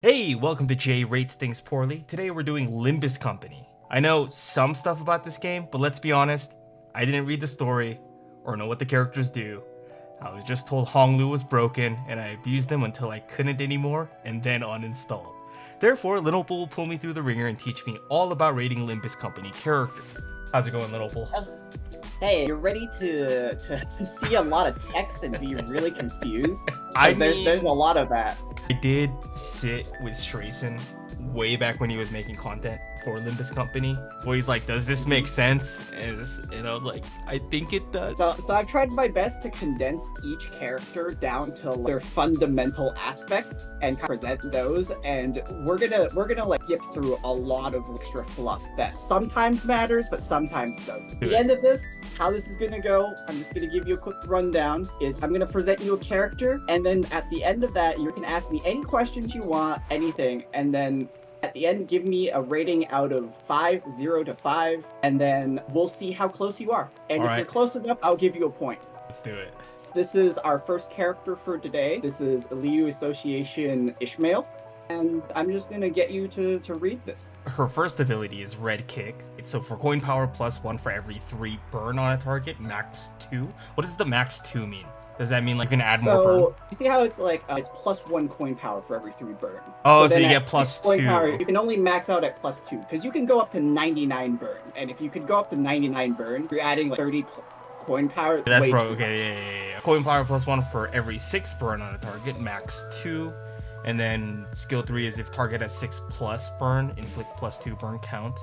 Hey, welcome to Jay Rates Things Poorly. Today we're doing Limbus Company. I know some stuff about this game, but let's be honest, I didn't read the story or know what the characters do. I was just told Honglu was broken and I abused them until I couldn't anymore and then uninstalled. Therefore, Lennople will pull me through the ringer and teach me all about rating Limbus Company characters. How's it going, Lennople? Hey, you're ready to see a lot of text and be really confused? I mean, there's a lot of that. I did sit with Strayson way back when he was making content for Limbus Company, where he's like, does this make sense? And I was like, I think it does. So I've tried my best to condense each character down to their fundamental aspects and present those, and we're gonna like skip through a lot of extra fluff that sometimes matters but sometimes doesn't. At the end of this, how this is gonna go, I'm just gonna give you a quick rundown. I'm gonna present you a character, and then at the end of that, you can ask me any questions you want, anything, and then at the end, give me a rating out of 0 to 5, and then we'll see how close you are. And if you're close enough, I'll give you a point. Let's do it. This is our first character for today. This is Liu Association Ishmael, and I'm just gonna get you to read this. Her first ability is Red Kick. So for coin power +1 for every 3 burn on a target, max 2. What does the max 2 mean? Does that mean like you can add more burn? So you see how it's like it's +1 coin power for every 3 burn. Oh, so you get +2. Power, you can only max out at +2 because you can go up to 99 burn, and if you could go up to 99 burn, you're adding like 30 coin power. That's bro. Okay, yeah. Coin power +1 for every 6 burn on a target, max 2. And then skill 3 is if target has 6+ burn, inflict +2 burn count.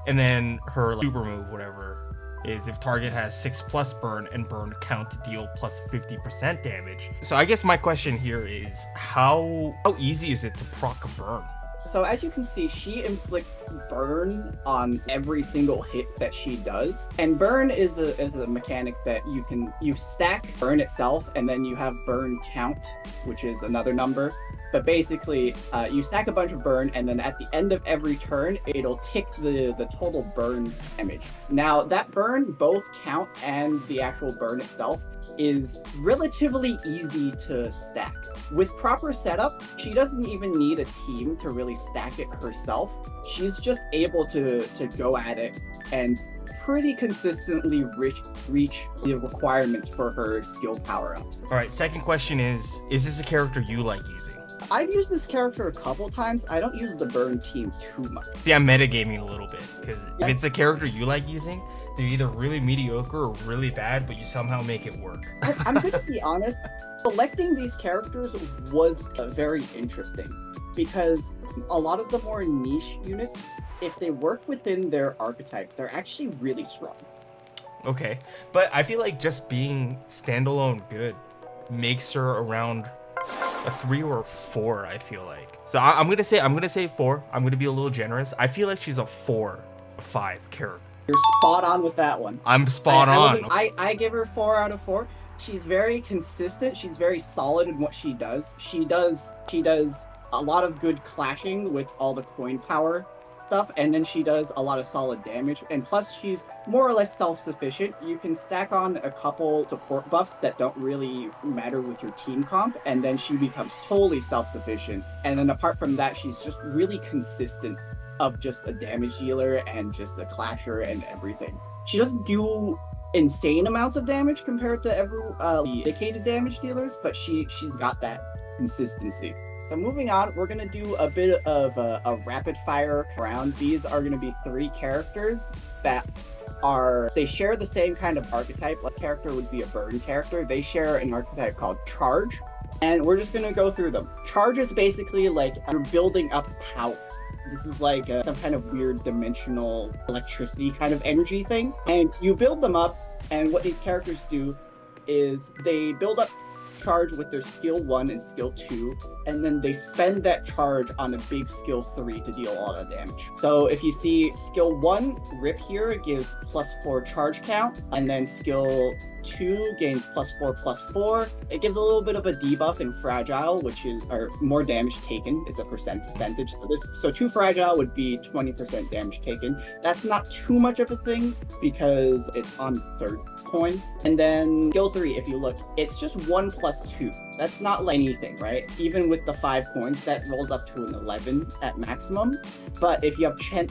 And then her like, super move, whatever, is if target has 6+ burn and burn count to deal +50% damage. So I guess my question here is how easy is it to proc a burn? So as you can see, she inflicts burn on every single hit that she does. And burn is a mechanic that you stack burn itself, and then you have burn count, which is another number. But basically, you stack a bunch of burn, and then at the end of every turn, it'll tick the total burn damage. Now, that burn, both count and the actual burn itself, is relatively easy to stack. With proper setup, she doesn't even need a team to really stack it herself. She's just able to go at it and pretty consistently reach the requirements for her skill power-ups. All right, second question is this a character you like using? I've used this character a couple times. I don't use the burn team too much. See, I'm metagaming a little bit, because if it's a character you like using, they're either really mediocre or really bad, but you somehow make it work. I'm going to be honest, selecting these characters was very interesting, because a lot of the more niche units, if they work within their archetype, they're actually really strong. Okay, but I feel like just being standalone good makes her around a 3 or a 4, I feel like. So I'm gonna say 4. I'm gonna be a little generous. I feel like she's a 4 or 5 character. You're spot on with that one. I'm spot on. I give her 4 out of 4. She's very consistent. She's very solid in what she does. She does a lot of good clashing with all the coin power stuff, and then she does a lot of solid damage, and plus she's more or less self-sufficient. You can stack on a couple support buffs that don't really matter with your team comp, and then she becomes totally self-sufficient. And then apart from that, she's just really consistent of just a damage dealer and just a clasher and everything. She doesn't do insane amounts of damage compared to the dedicated damage dealers, but she's got that consistency. So moving on, we're going to do a bit of a rapid fire round. These are going to be 3 characters that they share the same kind of archetype. This character would be a burn character. They share an archetype called Charge, and we're just going to go through them. Charge is basically like you're building up power. This is like some kind of weird dimensional electricity kind of energy thing. And you build them up, and what these characters do is they build up charge with their skill 1 and skill 2, and then they spend that charge on a big skill 3 to deal all the damage. So if you see skill 1 rip here, it gives +4 charge count, and then skill 2 gains +4/+4. It gives a little bit of a debuff in fragile, which is more damage taken is a percentage. So 2 fragile would be 20% damage taken. That's not too much of a thing because it's on 3rd coin. And then skill 3, if you look, it's just 1+2. That's not like anything, right? Even with the 5 coins, that rolls up to an 11 at maximum. But if you have 10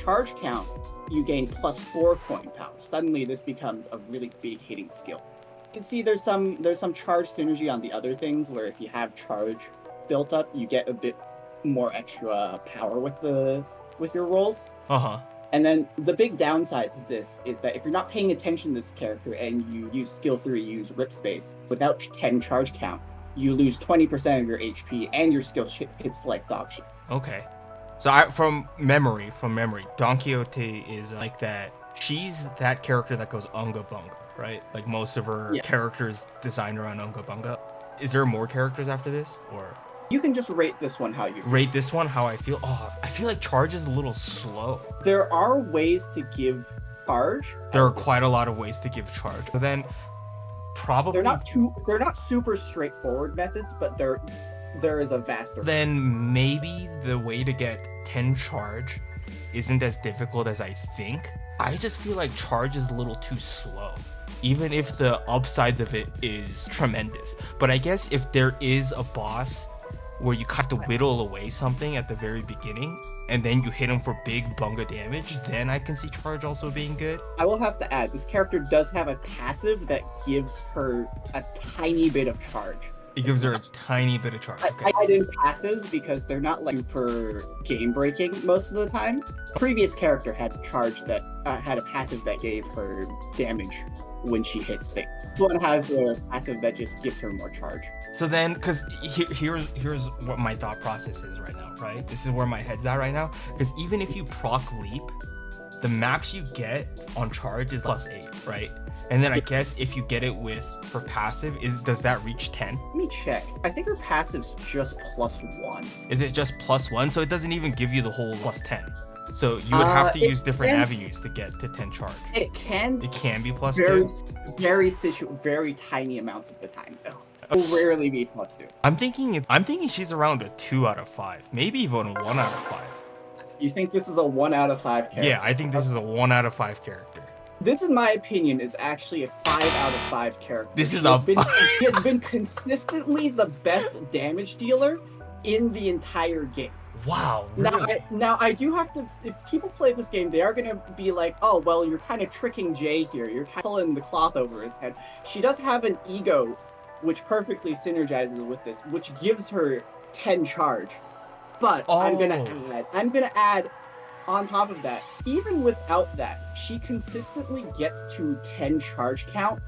charge count, you gain plus 4 coin power. Suddenly, this becomes a really big hitting skill. You can see there's some charge synergy on the other things, where if you have charge built up, you get a bit more extra power with your rolls. And then the big downside to this is that if you're not paying attention to this character and you use skill 3, you use rip space, without 10 charge count, you lose 20% of your HP and your skill hits like dog shit. Okay. So from memory, Don Quixote is like that. She's that character that goes unga bunga, right? Like most of her characters designed around unga bunga. Is there more characters after this, or? You can just rate this one how you feel. Rate this one how I feel? Oh, I feel like charge is a little slow. There are ways to give charge. There are quite a lot of ways to give charge. But then probably they're not super straightforward methods, but there is a vast array. Then maybe the way to get 10 charge isn't as difficult as I think. I just feel like charge is a little too slow, even if the upsides of it is tremendous. But I guess if there is a boss where you have to whittle away something at the very beginning and then you hit him for big bunga damage, then I can see charge also being good. I will have to add, this character does have a passive that gives her a tiny bit of charge. It gives her a tiny bit of charge. Okay. I add in passives because they're not like super game breaking most of the time. A previous character had charge that had a passive that gave her damage when she hits things. This one has a passive that just gives her more charge. So then, because here's what my thought process is right now, right? This is where my head's at right now. Because even if you proc leap, the max you get on charge is +8, right? And then I guess if you get it with her passive, does that reach 10? Let me check. I think her passive's just +1. Is it just +1? So it doesn't even give you the whole +10. So you would have to use different avenues to get to 10 charge. It can be +2. Very tiny amounts of the time though. It will rarely be +2. I'm thinking she's around a 2 out of 5, maybe even a 1 out of 5. You think this is a 1 out of 5 character? Yeah, I think this is a 1 out of 5 character. This, in my opinion, is actually a 5 out of 5 character. This is He has been consistently the best damage dealer in the entire game. Wow. Really? Now I do have to. If people play this game, they are gonna be like, "Oh, well, you're kind of tricking Jay here. You're kind of pulling the cloth over his head." She does have an ego, which perfectly synergizes with this, which gives her 10 charge. But I'm gonna add on top of that, even without that, she consistently gets to 10 charge count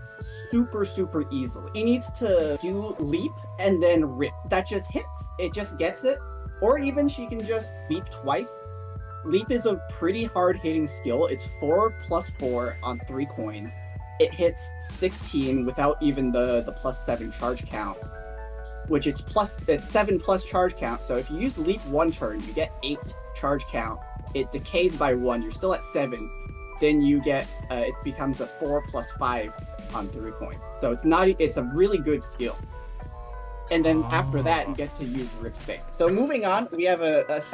super easily. She needs to do leap and then rip. That just hits. It just gets it. Or even she can just leap twice. Leap is a pretty hard hitting skill. It's 4 + 4 on 3 coins. It hits 16 without even the +7 charge count, which it's 7+ charge count. So if you use leap 1 turn, you get 8 charge count. It decays by 1. You're still at 7. Then you get it becomes a 4 + 5 on 3 coins. So it's a really good skill. And then after that, you get to use rip space. So moving on, we have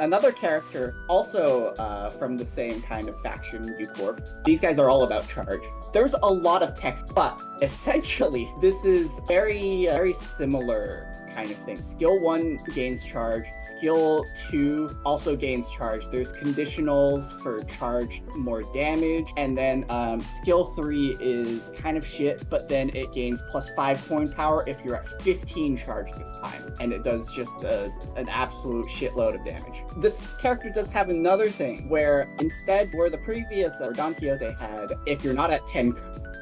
another character also from the same kind of faction, Corp. These guys are all about charge. There's a lot of text, but essentially, this is very similar kind of thing. Skill 1 gains charge. Skill 2 also gains charge. There's conditionals for charge more damage. And then skill 3 is kind of shit, but then it gains +5 coin power if you're at 15 charge this time. And it does just an absolute shitload of damage. This character does have another thing where instead, where the previous Don Quixote had, if you're not at 10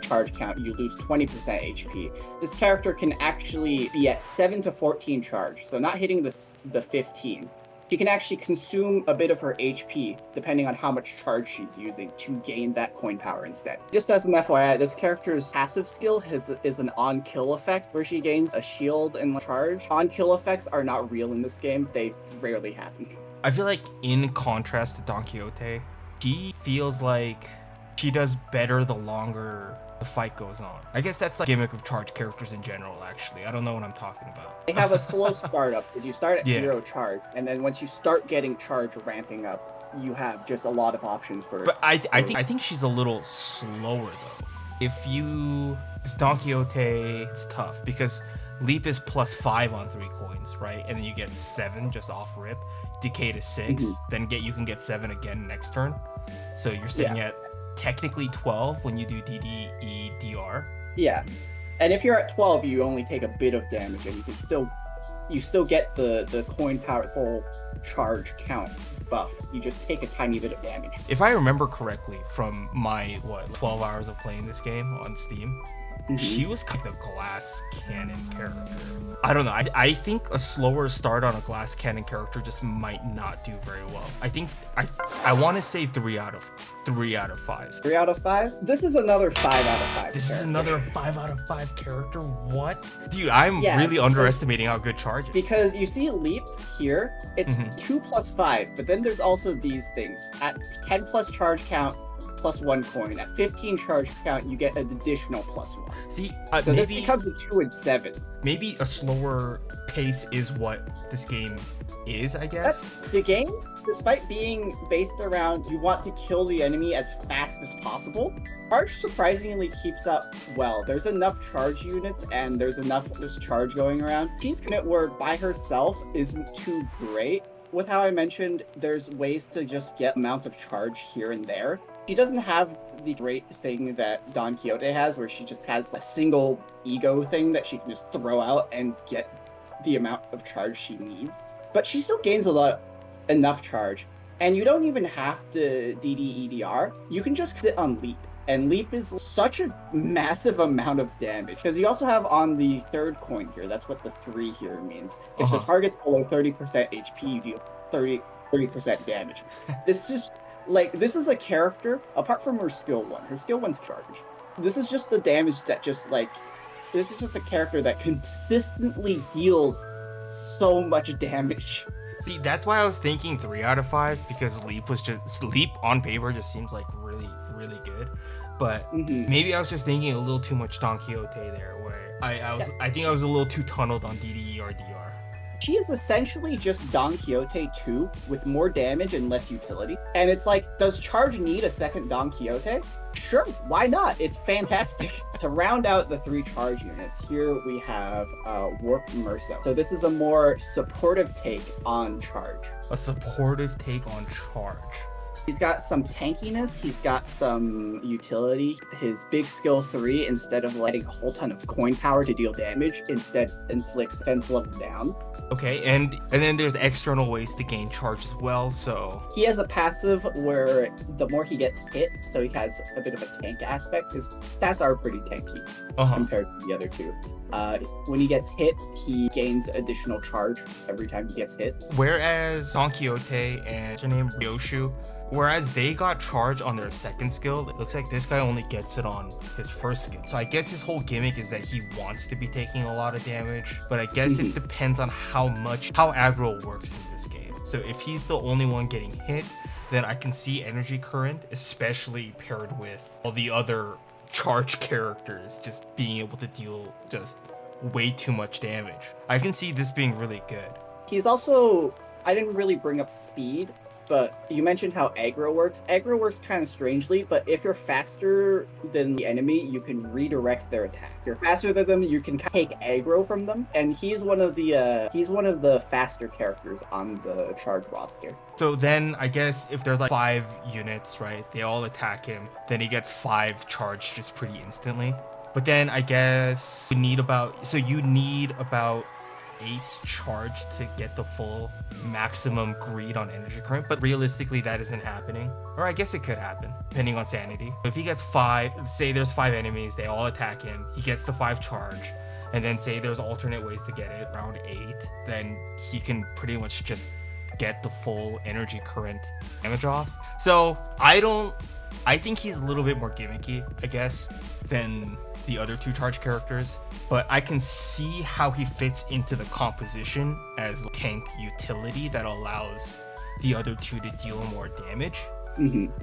charge count, you lose 20% HP. This character can actually be at 7 to 14 charge, so not hitting the 15. She can actually consume a bit of her HP, depending on how much charge she's using, to gain that coin power instead. Just as an FYI, this character's passive skill is an on-kill effect, where she gains a shield and charge. On-kill effects are not real in this game. They rarely happen. I feel like in contrast to Don Quixote, she feels like she does better the longer the fight goes on. I guess that's like gimmick of charge characters in general, actually. I don't know what I'm talking about. They have a slow startup because you start at 0 charge, and then once you start getting charge ramping up, you have just a lot of options for. But I think she's a little slower though. If you Don Quixote, it's tough because Leap is +5 on 3 coins, right? And then you get 7 just off rip. Decay to 6, then you can get 7 again next turn. So you're sitting at technically 12 when you do DDEDR. Yeah, and if you're at 12, you only take a bit of damage, and you still get the coin power full charge count buff. You just take a tiny bit of damage. If I remember correctly from my 12 hours of playing this game on Steam, she was kind of a glass cannon character. I don't know. I think a slower start on a glass cannon character just might not do very well. I think I want to say 3 out of 5. 3 out of 5? This is another 5 out of 5. This is another 5 out of 5 character? What? Dude, I'm really underestimating how good charge is. Because you see Leap here, it's 2 plus 5, but then there's also these things. At 10 plus charge count, +1 coin. At 15 charge count, you get an additional +1. See, so maybe, this becomes a 2 and 7. Maybe a slower pace is what this game is, I guess. The game, despite being based around you want to kill the enemy as fast as possible, charge surprisingly keeps up well. There's enough charge units and there's enough just charge going around. She's gonna work by herself isn't too great. With how I mentioned, there's ways to just get amounts of charge here and there. She doesn't have the great thing that Don Quixote has, where she just has a single ego thing that she can just throw out and get the amount of charge she needs. But she still gains enough charge. And you don't even have to DDEDR. You can just sit on Leap. And Leap is such a massive amount of damage. Because you also have on the third coin here, that's what the 3 here means. If the target's below 30% HP, you deal 30% damage. This is a character, apart from her skill 1. Her skill 1's charge. This is just the damage that this is just a character that consistently deals so much damage. See, that's why I was thinking 3 out of 5, because Leap on paper just seems like really, really good. But maybe I was just thinking a little too much Don Quixote there, where I think I was a little too tunneled on DDERDR. She is essentially just Don Quixote 2 with more damage and less utility. And it's like, does charge need a second Don Quixote? Sure, why not? It's fantastic. To round out the 3 charge units, here we have Warp Meursault. So this is a more supportive take on charge. A supportive take on charge. He's got some tankiness, he's got some utility. His big skill 3, instead of letting a whole ton of coin power to deal damage, instead inflicts defense level down. Okay, and then there's external ways to gain charge as well, so... He has a passive where the more he gets hit, so he has a bit of a tank aspect. His stats are pretty tanky compared to the other 2. When he gets hit, he gains additional charge every time he gets hit. Whereas Don Quixote and what's her name, Ryoushu, whereas they got charge on their second skill, it looks like this guy only gets it on his first skill. So I guess his whole gimmick is that he wants to be taking a lot of damage, but I guess it depends on how aggro works in this game. So if he's the only one getting hit, then I can see energy current, especially paired with all the other charge characters just being able to deal just way too much damage. I can see this being really good. He's also, I didn't really bring up speed, but you mentioned how aggro works. Aggro works kind of strangely, but if you're faster than the enemy, you can redirect their attack. If you're faster than them, you can take aggro from them, and he's one of the faster characters on the charge roster. So then I guess if there's like 5 units, right, they all attack him, then he gets 5 charge just pretty instantly. But then I guess you need about 8 charge to get the full maximum greed on energy current, but realistically that isn't happening. Or I guess it could happen, depending on sanity. If he gets 5, say there's 5 enemies, they all attack him, he gets the 5 charge, and then say there's alternate ways to get it, around 8, then he can pretty much just get the full energy current damage off. So I think he's a little bit more gimmicky, I guess, than the other 2 charge characters, but I can see how he fits into the composition as tank utility that allows the other 2 to deal more damage.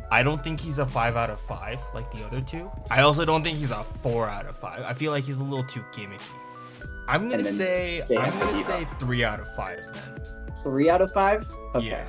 I don't think he's a 5 out of 5 like the other 2. I also don't think he's a 4 out of 5. I feel like he's a little too gimmicky. I'm gonna say 3 out of 5 then. 3 out of 5? Okay. Yeah.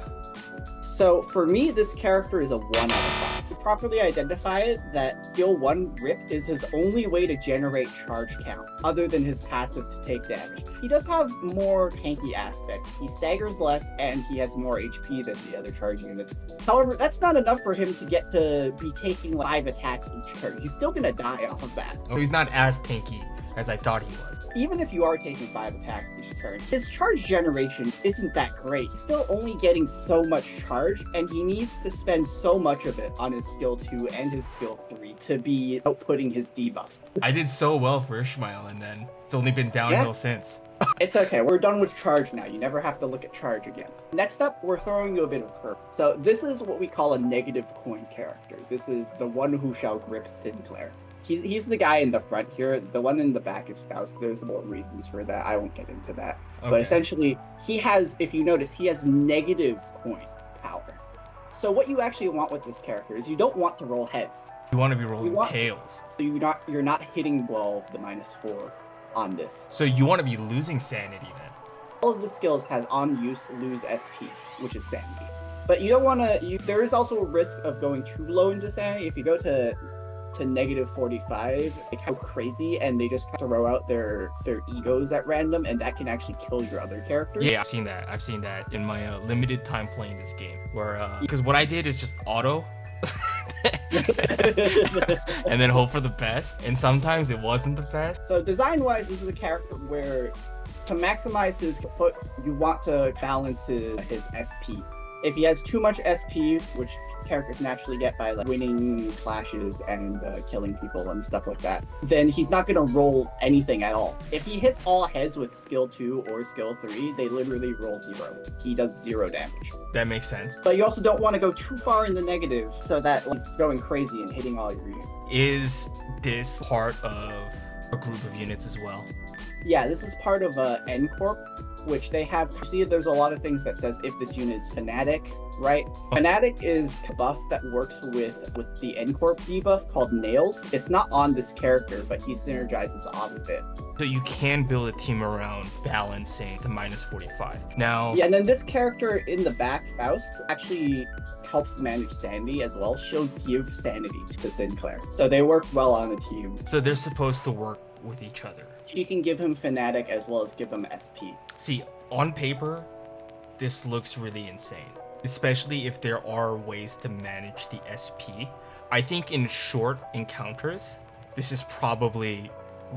So for me, this character is a 1 out of 5. The properly identify it, that skill 1 Rip is his only way to generate charge count, other than his passive to take damage. He does have more tanky aspects. He staggers less, and he has more HP than the other charge units. However, that's not enough for him to get to be taking 5 attacks each turn. He's still gonna die off of that. Oh, he's not as tanky as I thought he was. Even if you are taking 5 attacks each turn, his charge generation isn't that great. He's still only getting so much charge, and he needs to spend so much of it on his skill 2 and his skill 3 to be outputting his debuffs. I did so well for Ishmael, and then it's only been downhill since. It's okay, we're done with charge now. You never have to look at charge again. Next up, we're throwing you a bit of curve. So this is what we call a negative coin character. This is the one who shall grip Sinclair. He's the guy in the front here. The one in the back is Faust. There's more reasons for that. I won't get into that. Okay. But essentially, he has, if you notice, he has negative coin power. So what you actually want with this character is you don't want to roll heads. You want to be rolling tails. So you're not hitting well the -4 on this. So you want to be losing sanity then. All of the skills has on use lose SP, which is sanity. But you don't want to. There is also a risk of going too low into sanity. If you go to -45, like how crazy, and they just throw out their egos at random, and that can actually kill your other characters. Yeah, I've seen that in my limited time playing this game, where because what I did is just auto and then hope for the best, and sometimes it wasn't the best. So design wise, this is a character where to maximize his output, you want to balance his SP. If he has too much SP, which characters naturally get by like winning clashes and killing people and stuff like that, then he's not going to roll anything at all. If he hits all heads with skill 2 or skill 3, they literally roll 0. He does 0 damage. That makes sense. But you also don't want to go too far in the negative so that he's going crazy and hitting all your units. Is this part of a group of units as well? Yeah, this is part of Corp, which they have. See, there's a lot of things that says if this unit is Fanatic, right? Fanatic is a buff that works with the Corp debuff called Nails. It's not on this character, but he synergizes off of it. So you can build a team around balancing the -45. Now, yeah, and then this character in the back, Faust, actually helps manage sanity as well. She'll give sanity to Sinclair. So they work well on a team. So they're supposed to work with each other. She can give him Fanatic as well as give him SP. See, on paper, this looks really insane, especially if there are ways to manage the SP. I think in short encounters, this is probably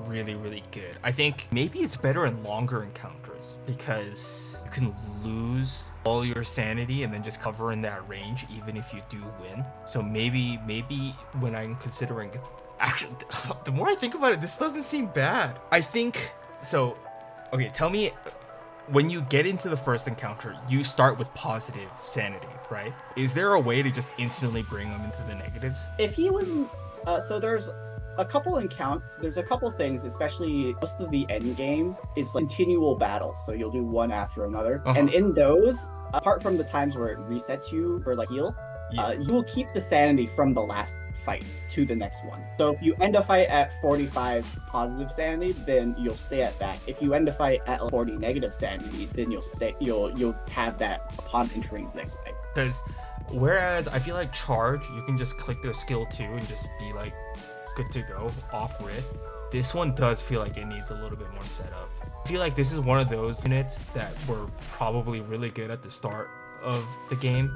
really, really good. I think maybe it's better in longer encounters because you can lose all your sanity and then just cover in that range even if you do win. So maybe when I'm considering, actually, the more I think about it, this doesn't seem bad. I think so. Okay, tell me, when you get into the first encounter, you start with positive sanity, right? Is there a way to just instantly bring them into the negatives? If he wasn't, so there's a couple things, especially most of the end game is like continual battles. So you'll do one after another, and in those, apart from the times where it resets you for like heal, you will keep the sanity from the last fight to the next one. So if you end a fight at 45 positive sanity, then you'll stay at that. If you end a fight at 40 negative sanity, then you'll have that upon entering the next fight. Because whereas I feel like charge, you can just click their skill 2 and just be like good to go off rip. This one does feel like it needs a little bit more setup. I feel like this is one of those units that were probably really good at the start of the game,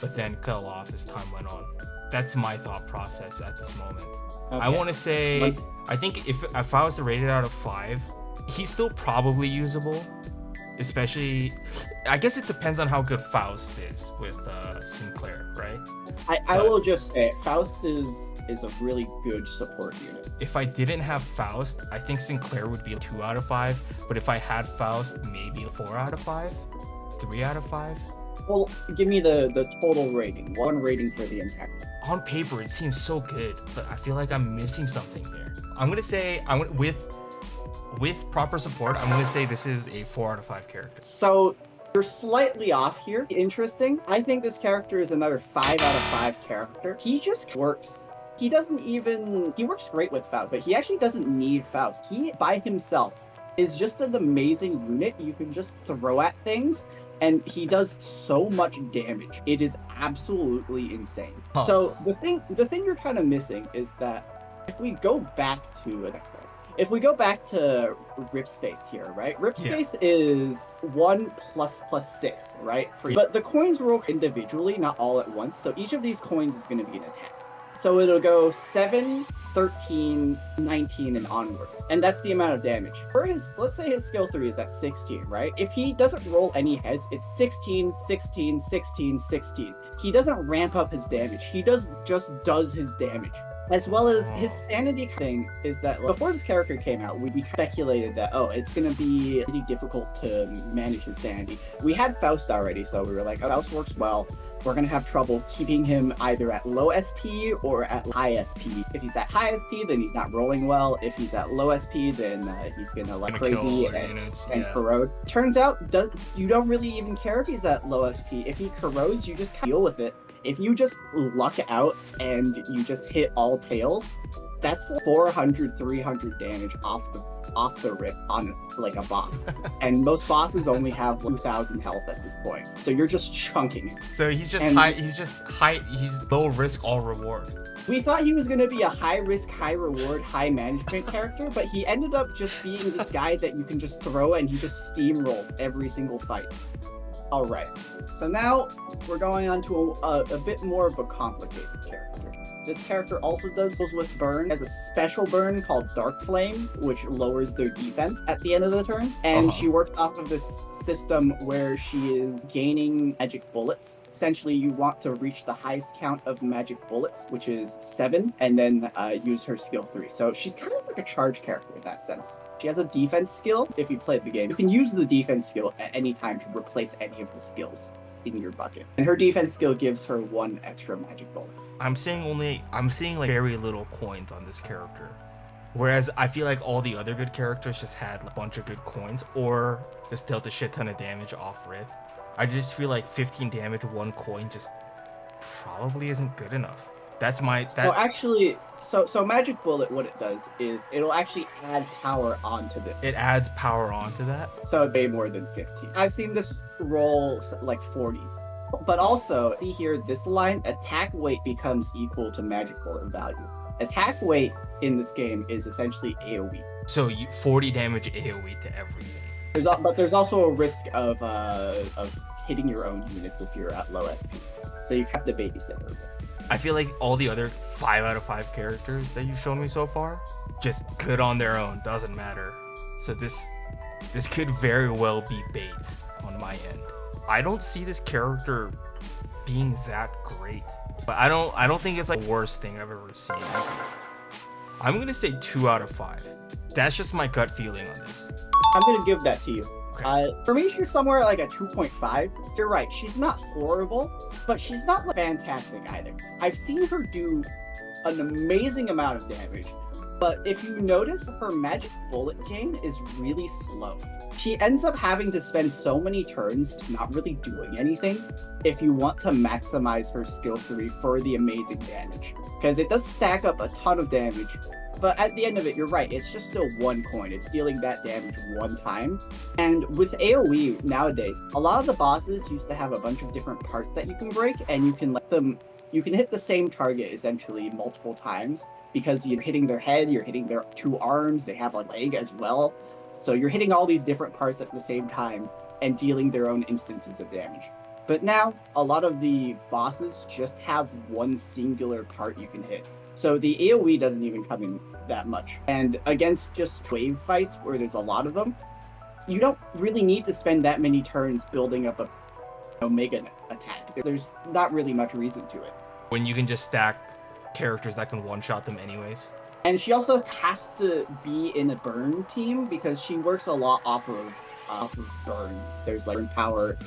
but then fell off as time went on. That's my thought process at this moment. Okay. I want to say, I think if I was to rate it out of 5, he's still probably usable. Especially, I guess it depends on how good Faust is with Sinclair, right? I will just say, Faust is a really good support unit. If I didn't have Faust, I think Sinclair would be a 2 out of 5. But if I had Faust, maybe a 4 out of 5, 3 out of 5. Well, give me the total rating. 1 rating for the entire. On paper, it seems so good, but I feel like I'm missing something here. I'm gonna say, with proper support, I'm gonna say this is a 4 out of 5 character. So you're slightly off here. Interesting. I think this character is another 5 out of 5 character. He just works. He works great with Faust, but he actually doesn't need Faust. He by himself is just an amazing unit. You can just throw at things and he does so much damage. It is absolutely insane. Huh. So the thing you're kind of missing is that if we go back to if we go back to Rip Space here, right? Rip Space is 1 + 6, right? But the coins roll individually, not all at once. So each of these coins is going to be an attack. So it'll go 7, 13, 19, and onwards. And that's the amount of damage. For his, let's say his skill 3 is at 16, right? If he doesn't roll any heads, it's 16, 16, 16, 16. He doesn't ramp up his damage. He just does his damage. As well as his sanity thing is that before this character came out, we speculated that, oh, it's going to be pretty difficult to manage his sanity. We had Faust already, so we were like, oh, Faust works well. We're going to have trouble keeping him either at low SP or at high SP. If he's at high SP, then he's not rolling well. If he's at low SP, then he's going to like crazy and corrode. Turns out, you don't really even care if he's at low SP. If he corrodes, you just deal with it. If you just luck out and you just hit all tails, that's 400, 300 damage off the rip on like a boss. And most bosses only have 2,000 health at this point. So you're just chunking it. So he's low risk, all reward. We thought he was going to be a high risk, high reward, high management character, but he ended up just being this guy that you can just throw and he just steamrolls every single fight. All right, so now we're going on to a bit more of a complicated character. This character also does with burn, has a special burn called Dark Flame, which lowers their defense at the end of the turn. And she works off of this system where she is gaining magic bullets. Essentially, you want to reach the highest count of magic bullets, which is 7, and then use her skill 3. So she's kind of like a charge character in that sense. She has a defense skill. If you played the game, you can use the defense skill at any time to replace any of the skills in your bucket. And her defense skill gives her 1 extra magic bullet. I'm seeing like very little coins on this character. Whereas I feel like all the other good characters just had a bunch of good coins or just dealt a shit ton of damage off rip. I just feel like 15 damage, 1 coin just probably isn't good enough. Well, actually, so Magic Bullet, what it does is it'll actually add power onto this. It adds power onto that? So way more than 15. I've seen this roll like 40s. But also, see here, this line, attack weight becomes equal to Magic Bullet value. Attack weight in this game is essentially AoE. So 40 damage AoE to everything. But there's also a risk of hitting your own units if you're at low SP. So you have to babysit a bit. I feel like all the other 5 out of 5 characters that you've shown me so far, just good on their own, doesn't matter. So this could very well be bait on my end. I don't see this character being that great, but I don't think it's like the worst thing I've ever seen. I'm gonna say 2 out of 5. That's just my gut feeling on this. I'm gonna give that to you. Okay. For me, she's somewhere like a 2.5. You're right, she's not horrible, but she's not like, fantastic either. I've seen her do an amazing amount of damage, but if you notice, her magic bullet gain is really slow. She ends up having to spend so many turns not really doing anything if you want to maximize her skill 3 for the amazing damage. Because it does stack up a ton of damage, but at the end of it, you're right, it's just still 1 coin. It's dealing that damage 1 time. And with AoE nowadays, a lot of the bosses used to have a bunch of different parts that you can break, and you can hit the same target essentially multiple times, because you're hitting their head, you're hitting their 2 arms, they have a leg as well. So you're hitting all these different parts at the same time and dealing their own instances of damage. But now, a lot of the bosses just have 1 singular part you can hit. So the AoE doesn't even come in that much. And against just wave fights, where there's a lot of them, you don't really need to spend that many turns building up a Omega attack. There's not really much reason to it. When you can just stack characters that can one-shot them anyways. And she also has to be in a burn team because she works a lot off of burn. There's like burn power,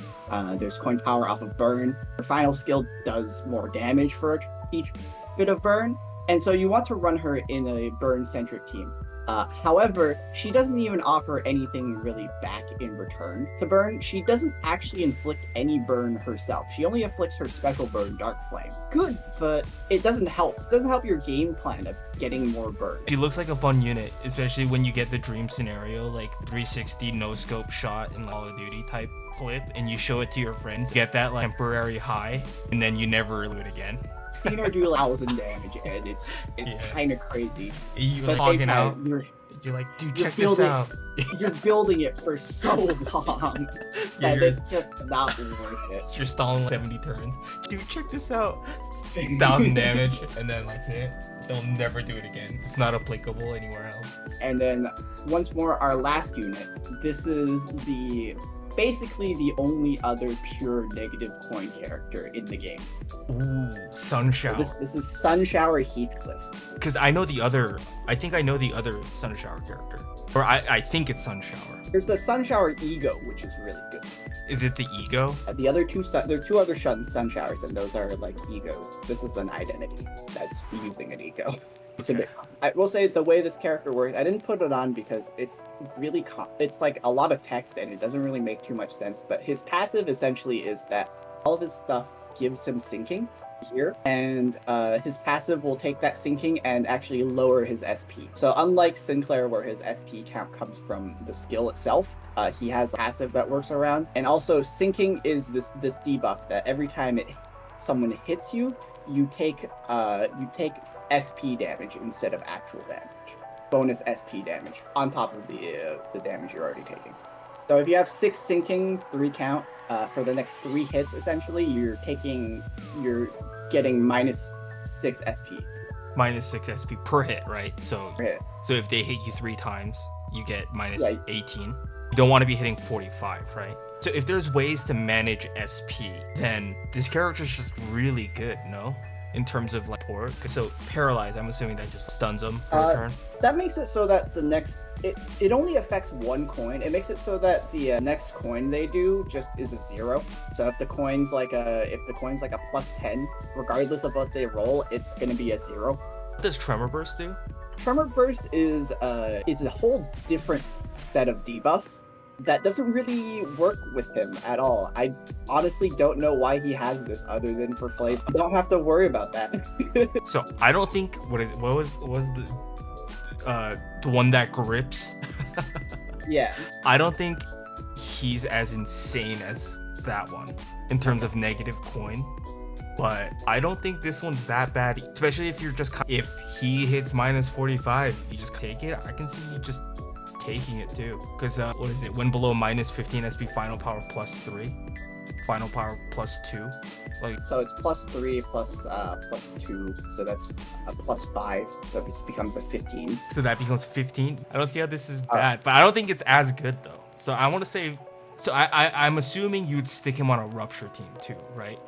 there's coin power off of burn. Her final skill does more damage for each bit of burn. And so you want to run her in a burn-centric team. However, she doesn't even offer anything really back in return to burn. She doesn't actually inflict any burn herself. She only inflicts her special burn, Dark Flame. Good, but it doesn't help. It doesn't help your game plan of getting more burn. She looks like a fun unit, especially when you get the dream scenario, like 360 no-scope shot in Call of Duty type clip and you show it to your friends, get that like temporary high, and then you never do it again. I've seen her do 1,000 damage, and it's kind of crazy. You're But logging anytime, out. You're like, dude, you're check this out. You're building it for so long that it's just not worth it. You're stalling 70 turns. Dude, check this out. 1,000 damage, and then that's it. They'll never do it again. It's not applicable anywhere else. And then once more, our last unit. This is basically the only other pure negative coin character in the game. Ooh, Sun Shower. This is Sun Shower Heathcliff. Because I know the other. I think I know the other Sun Shower character, or I think it's Sun Shower. There's the Sun Shower Ego, which is really good. Is it the Ego? The other two, there are two other Sun Showers, and those are like egos. This is an identity that's using an ego. It's a bit. I will say the way this character works, I didn't put it on because it's really it's like a lot of text and it doesn't really make too much sense. But his passive essentially is that all of his stuff gives him sinking here, and his passive will take that sinking and actually lower his SP. So unlike Sinclair, where his SP count comes from the skill itself, he has a passive that works around. And also sinking is this debuff that every time someone hits you, you take SP damage instead of actual damage. Bonus SP damage on top of the damage you're already taking. So if you have 6 sinking, 3 count, for the next 3 hits, essentially, you're getting minus 6 SP. Minus 6 SP per hit, right? So, Per hit. so if they hit you 3 times, you get minus 18. You don't want to be hitting 45, right? So if there's ways to manage SP, then this character's just really good, no? In terms of like port. So paralyze, I'm assuming that just stuns them for a turn. That makes it so that the next it only affects 1 coin. It makes it so that the next coin they do just is a 0. So if the coin's like a plus 10, regardless of what they roll, it's gonna be a 0. What does Tremor Burst do? Tremor Burst is a whole different set of debuffs that doesn't really work with him at all. I honestly don't know why he has this other than for flavor. You don't have to worry about that. So I don't think what was the one that grips? Yeah. I don't think he's as insane as that one in terms of negative coin. But I don't think this one's that bad, especially if if he hits minus 45, you just take it. I can see you just taking it too, because what is it, when below minus 15 SP, final power plus 3, final power plus 2, like, so it's plus 3 plus 2, so that's a plus 5, so this becomes a 15. So that becomes 15. I don't see how this is bad, but I don't think it's as good though. So I want to say, so I'm assuming you'd stick him on a rupture team too, right?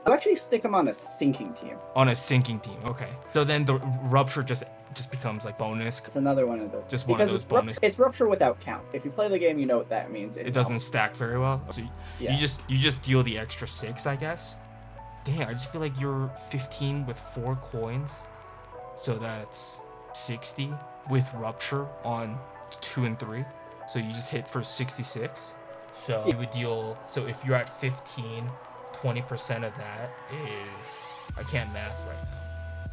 I'll actually stick him on a sinking team. On a sinking team, okay. So then the rupture just becomes like bonus. It's another one of those. Just one of those bonus. It's rupture without count. If you play the game, you know what that means. It doesn't stack very well. So you just deal the extra 6, I guess. Dang, I just feel like you're 15 with 4 coins. So that's 60 with rupture on 2 and 3. So you just hit for 66. So you would deal, so if you're at 15, 20% of that is, I can't math right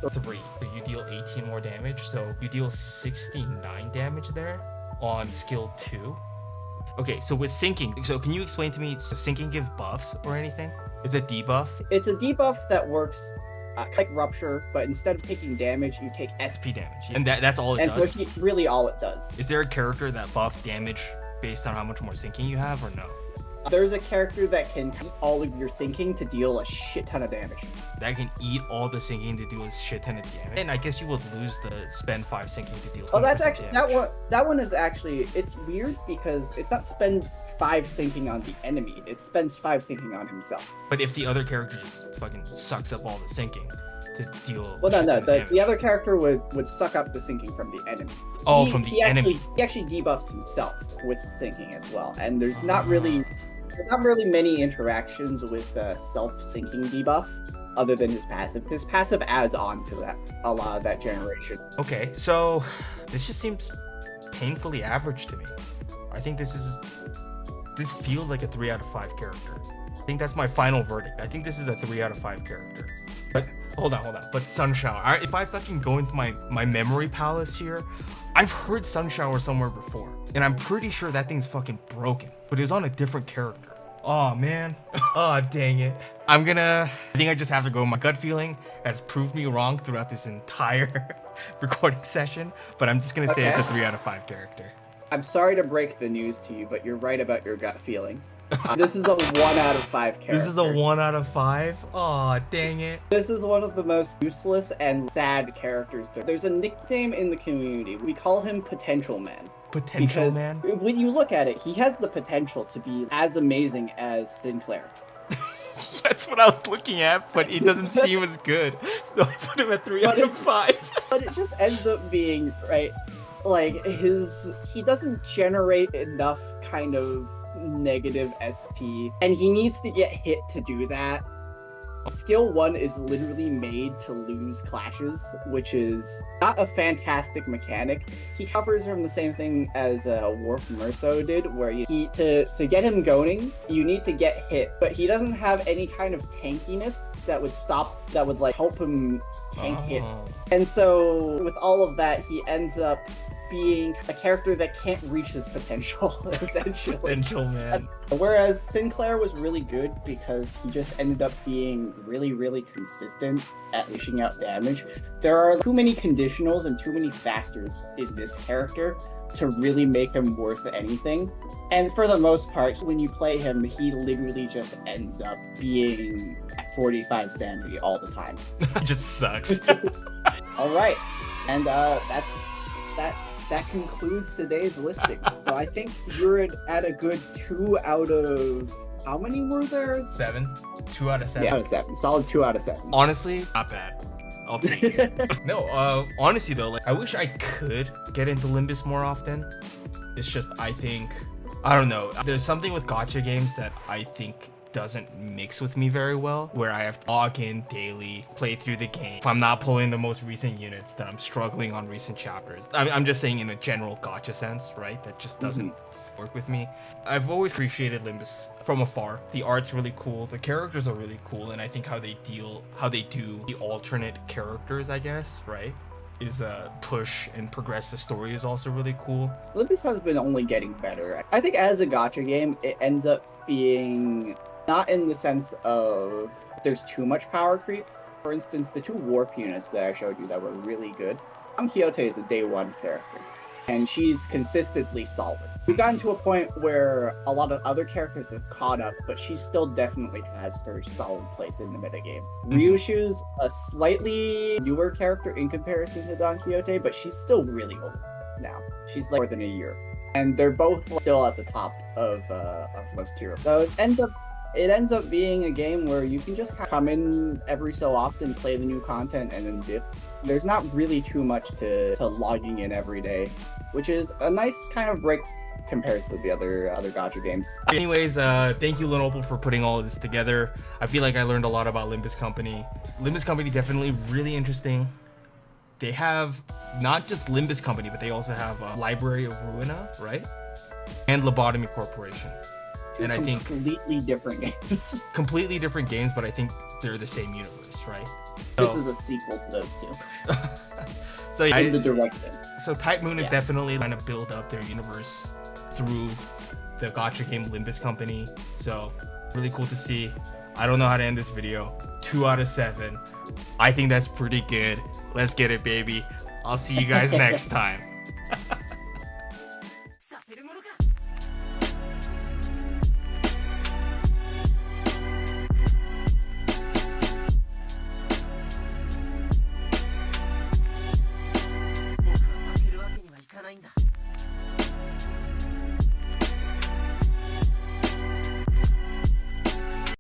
now, 3. So you deal 18 more damage. So you deal 69 damage there on skill 2. Okay, so with sinking, so can you explain to me, does sinking give buffs or anything? Is it debuff? It's a debuff that works like rupture, but instead of taking damage, you take SP damage. And that's all it does? And so really all it does. Is there a character that buff damage based on how much more sinking you have, or no? There's a character that can eat all of your sinking to deal a shit ton of damage. That can eat all the sinking to do a shit ton of damage. And I guess you would lose the spend 5 sinking to deal. Oh, that's actually damage. That one is actually, it's weird because it's not spend 5 sinking on the enemy. It spends 5 sinking on himself. But if the other character just fucking sucks up all the sinking to deal. Well, no, the other character would suck up the sinking from the enemy. Oh, from the enemy. He actually debuffs himself with sinking as well, and there's not really many interactions with self-sinking debuff other than his passive. His passive adds on to that, a lot of that generation. Okay, so this just seems painfully average to me. I think this feels like a 3 out of 5 character. I think that's my final verdict. I think this is a 3 out of 5 character. But hold on. But Sunshower, if I fucking go into my memory palace here, I've heard Sunshower somewhere before, and I'm pretty sure that thing's fucking broken. But it was on a different character. Oh man. Oh dang it. I think I just have to go. My gut feeling has proved me wrong throughout this entire recording session, but I'm just gonna say it's a 3 out of 5 character. I'm sorry to break the news to you, but you're right about your gut feeling. This is a 1 out of 5 character. This is a 1 out of 5? Oh dang it. This is one of the most useless and sad characters. There's a nickname in the community. We call him Potential Man. Potential Man? When you look at it, he has the potential to be as amazing as Sinclair. That's what I was looking at, but it doesn't seem as good. So I put him at 3 out of 5. But it just ends up being, right, like he doesn't generate enough kind of negative SP, and he needs to get hit to do that. Skill 1 is literally made to lose clashes, which is not a fantastic mechanic. He covers from the same thing as Warp Meursault did, where to get him going, you need to get hit, but he doesn't have any kind of tankiness that would like help him tank hits. And so with all of that, he ends up being a character that can't reach his potential, essentially. Potential Man. Whereas Sinclair was really good because he just ended up being really, really consistent at dishing out damage. There are too many conditionals and too many factors in this character to really make him worth anything. And for the most part, when you play him, he literally just ends up being at 45 sanity all the time. It just sucks. All right, and that concludes today's listing. So I think you're at a good 2 out of, how many were there? 7. 2 out of 7. 2 out of 7. Solid 2 out of 7. Honestly, not bad. I'll take it. No, honestly though, like I wish I could get into Limbus more often. It's just I don't know. There's something with gacha games that I think doesn't mix with me very well, where I have to log in daily, play through the game. If I'm not pulling the most recent units, then I'm struggling on recent chapters. I'm just saying in a general gacha sense, right? That just doesn't work with me. I've always appreciated Limbus from afar. The art's really cool, the characters are really cool, and I think how they do the alternate characters, I guess, right? Is push and progress the story is also really cool. Limbus has been only getting better. I think as a gacha game, it ends up being not in the sense of there's too much power creep. For instance, the 2 warp units that I showed you that were really good. Quixote is a day 1 character, and she's consistently solid. We've gotten to a point where a lot of other characters have caught up, but she still definitely has her solid place in the metagame. Ryoushu's a slightly newer character in comparison to Don Quixote, but she's still really old now. She's like more than a year. And they're both still at the top of most heroes. So it ends up being a game where you can just come in every so often, play the new content, and then dip. There's not really too much to logging in every day, which is a nice kind of break compared to the other gacha games. Anyways, thank you Lennople for putting all of this together. I feel like I learned a lot about Limbus Company. Limbus Company definitely really interesting. They have not just Limbus Company, but they also have Library of Ruina, right? And Lobotomy Corporation. And I think completely different games. Completely different games, but I think they're the same universe, right? This is a sequel to those 2. So yeah, in the direction. So Type Moon is definitely trying to build up their universe through the gacha game Limbus Company. So really cool to see. I don't know how to end this video. 2 out of 7. I think that's pretty good. Let's get it, baby. I'll see you guys next time.